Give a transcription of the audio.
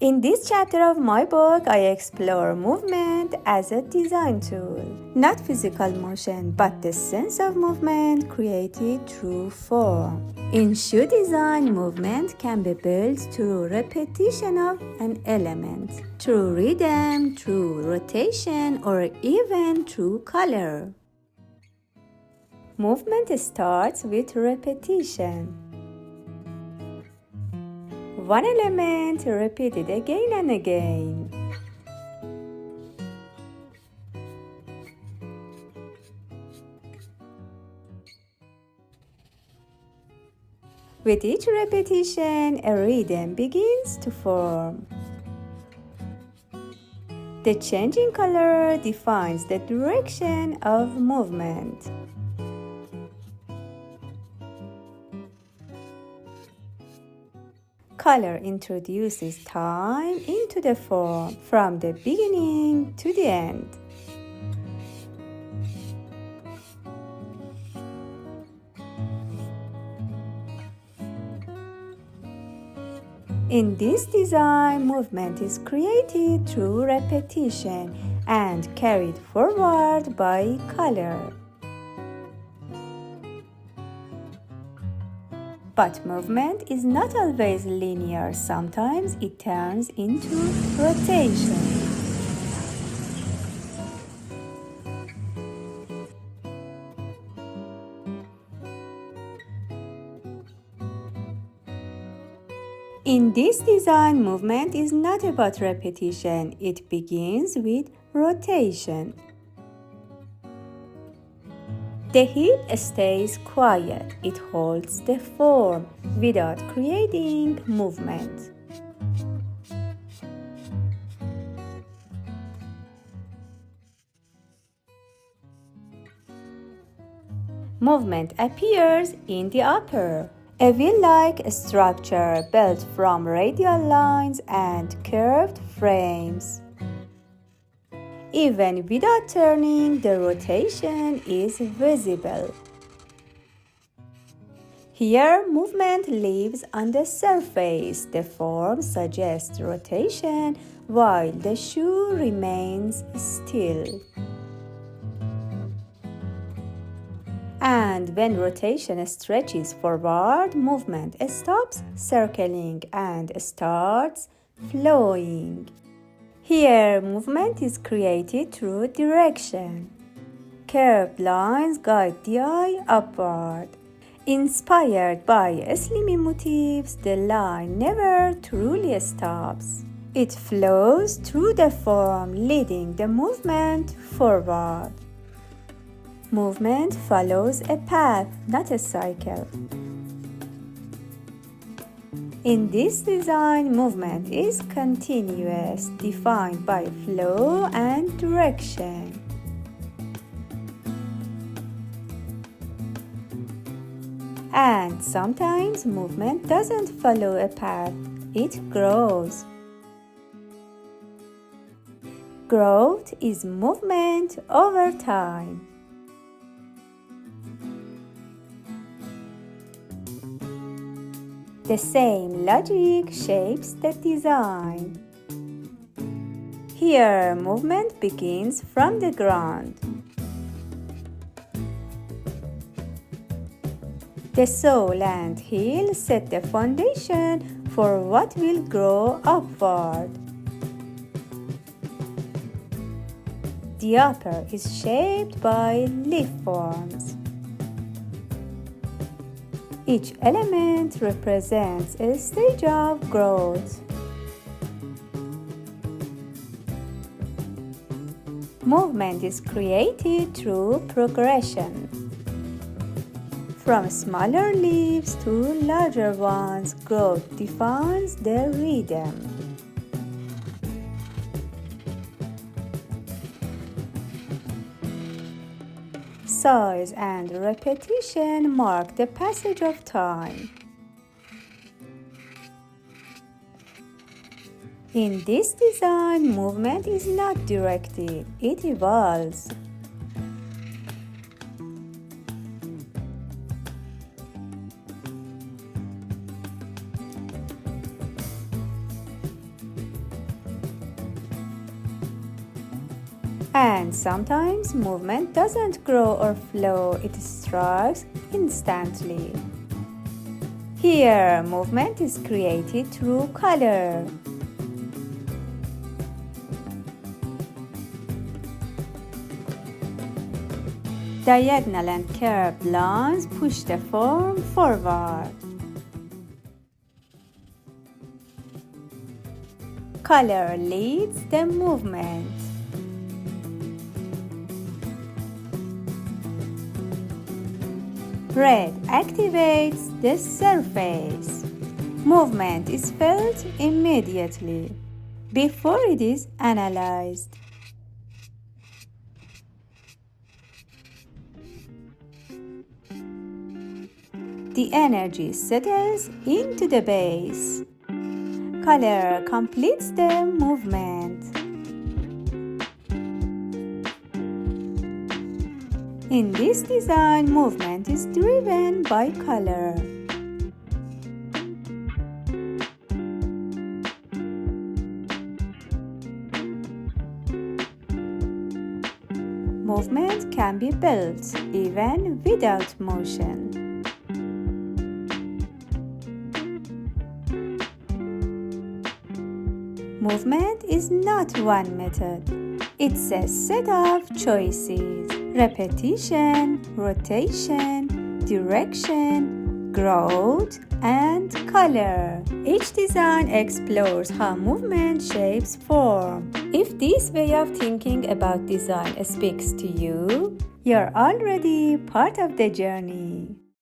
In this chapter of my book, I explore movement as a design tool. Not physical motion, but the sense of movement created through form. In shoe design, movement can be built through repetition of an element, through rhythm, through rotation, or even through color. Movement starts with repetition. One element repeated again and again. With each repetition, a rhythm begins to form. The changing color defines the direction of movement. Color introduces time into the form from the beginning to the end. In this design, movement is created through repetition and carried forward by color. But movement is not always linear. Sometimes it turns into rotation. In this design, movement is not about repetition. It begins with rotation. The heel stays quiet. It holds the form without creating movement. Movement appears in the upper, a wheel-like structure built from radial lines and curved frames. Even without turning, the rotation is visible. Here, movement lives on the surface. The form suggests rotation while the shoe remains still. And when rotation stretches forward, movement stops circling and starts flowing. Here, movement is created through direction. Curved lines guide the eye upward. Inspired by slimy motifs, the line never truly stops. It flows through the form, leading the movement forward. Movement follows a path, not a cycle. In this design, movement is continuous, defined by flow and direction. And sometimes movement doesn't follow a path, it grows. Growth is movement over time. The same logic shapes the design. Here, movement begins from the ground. The sole and heel set the foundation for what will grow upward. The upper is shaped by leaf forms. Each element represents a stage of growth. Movement is created through progression. From smaller leaves to larger ones, growth defines the rhythm. Size and repetition mark the passage of time. In this design, movement is not directed, it evolves. And sometimes movement doesn't grow or flow, it strikes instantly. Here, movement is created through color. Diagonal and curved lines push the form forward. Color leads the movement. Red activates the surface. Movement is felt immediately, before it is analyzed. The energy settles into the base. Color completes the movement. In this design, movement is driven by color. Movement can be built even without motion. Movement is not one method. It's a set of choices: repetition, rotation, direction, growth, and color. Each design explores how movement shapes form. If this way of thinking about design speaks to you, you're already part of the journey.